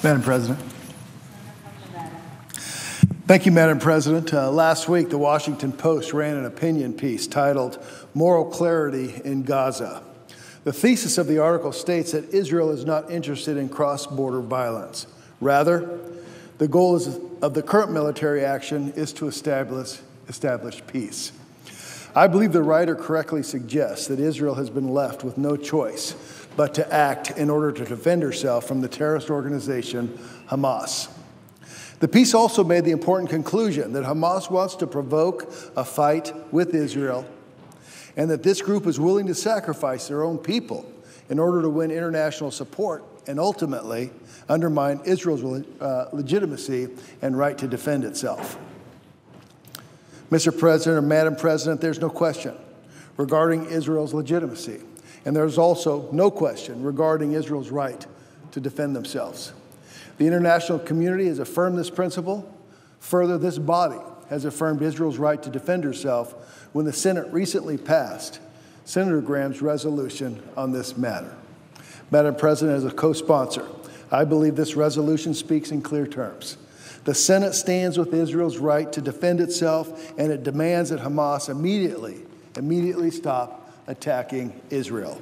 Madam President. Thank you, Madam President. Last week, the Washington Post ran an opinion piece titled "Moral Clarity in Gaza." The thesis of the article states that Israel is not interested in cross-border violence. Rather, the goal of the current military action is to establish peace. I believe the writer correctly suggests that Israel has been left with no choice but to act in order to defend herself from the terrorist organization Hamas. The piece also made the important conclusion that Hamas wants to provoke a fight with Israel and that this group is willing to sacrifice their own people in order to win international support and ultimately undermine Israel's legitimacy and right to defend itself. Mr. President or Madam President, there's no question regarding Israel's legitimacy, and there's also no question regarding Israel's right to defend themselves. The international community has affirmed this principle. Further, this body has affirmed Israel's right to defend herself when the Senate recently passed Senator Graham's resolution on this matter. Madam President, as a co-sponsor, I believe this resolution speaks in clear terms. The Senate stands with Israel's right to defend itself, and it demands that Hamas immediately stop attacking Israel.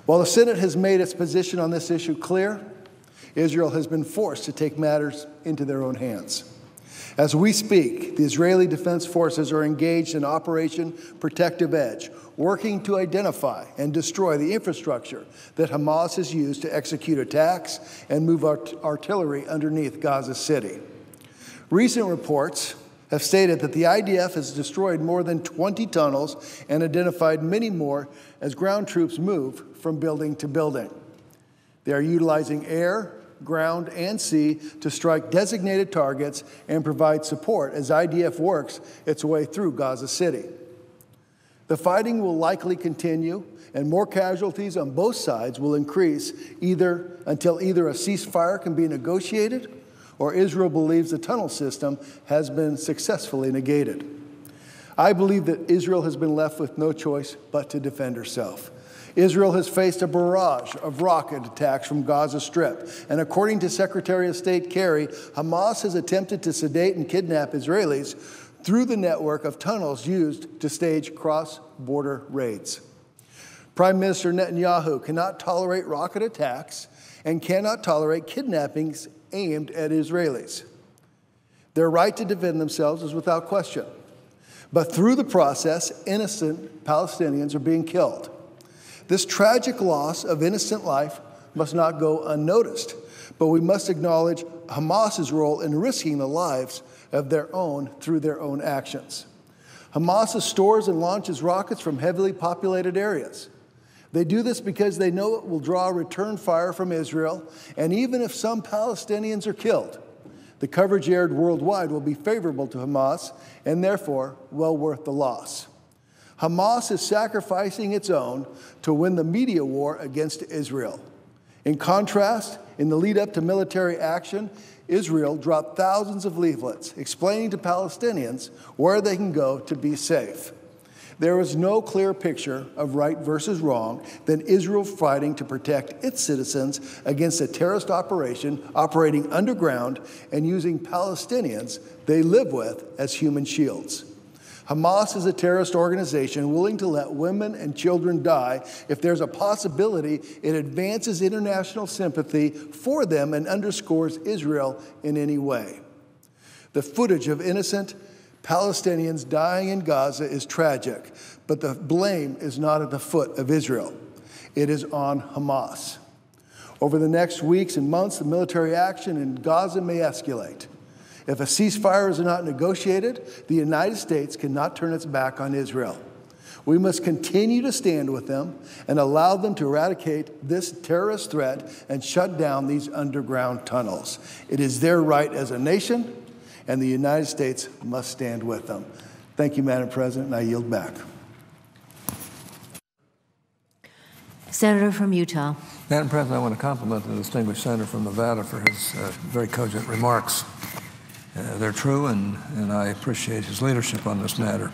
While the Senate has made its position on this issue clear, Israel has been forced to take matters into their own hands. As we speak, the Israeli Defense Forces are engaged in Operation Protective Edge, working to identify and destroy the infrastructure that Hamas has used to execute attacks and move artillery underneath Gaza City. Recent reports have stated that the IDF has destroyed more than 20 tunnels and identified many more as ground troops move from building to building. They are utilizing air, ground, and sea to strike designated targets and provide support as IDF works its way through Gaza City. The fighting will likely continue, and more casualties on both sides will increase until either a ceasefire can be negotiated or Israel believes the tunnel system has been successfully negated. I believe that Israel has been left with no choice but to defend herself. Israel has faced a barrage of rocket attacks from Gaza Strip, and according to Secretary of State Kerry, Hamas has attempted to sedate and kidnap Israelis through the network of tunnels used to stage cross-border raids. Prime Minister Netanyahu cannot tolerate rocket attacks and cannot tolerate kidnappings aimed at Israelis. Their right to defend themselves is without question, but through the process, innocent Palestinians are being killed. This tragic loss of innocent life must not go unnoticed, but we must acknowledge Hamas's role in risking the lives of their own through their own actions. Hamas stores and launches rockets from heavily populated areas. They do this because they know it will draw return fire from Israel, and even if some Palestinians are killed, the coverage aired worldwide will be favorable to Hamas and therefore well worth the loss. Hamas is sacrificing its own to win the media war against Israel. In contrast, in the lead up to military action, Israel dropped thousands of leaflets explaining to Palestinians where they can go to be safe. There is no clearer picture of right versus wrong than Israel fighting to protect its citizens against a terrorist operation operating underground and using Palestinians they live with as human shields. Hamas is a terrorist organization willing to let women and children die if there's a possibility it advances international sympathy for them and underscores Israel in any way. The footage of innocent Palestinians dying in Gaza is tragic, but the blame is not at the foot of Israel. It is on Hamas. Over the next weeks and months, the military action in Gaza may escalate. If a ceasefire is not negotiated, the United States cannot turn its back on Israel. We must continue to stand with them and allow them to eradicate this terrorist threat and shut down these underground tunnels. It is their right as a nation, and the United States must stand with them. Thank you, Madam President, and I yield back. Senator from Utah. Madam President, I want to compliment the distinguished senator from Nevada for his very cogent remarks. They're true, and I appreciate his leadership on this matter.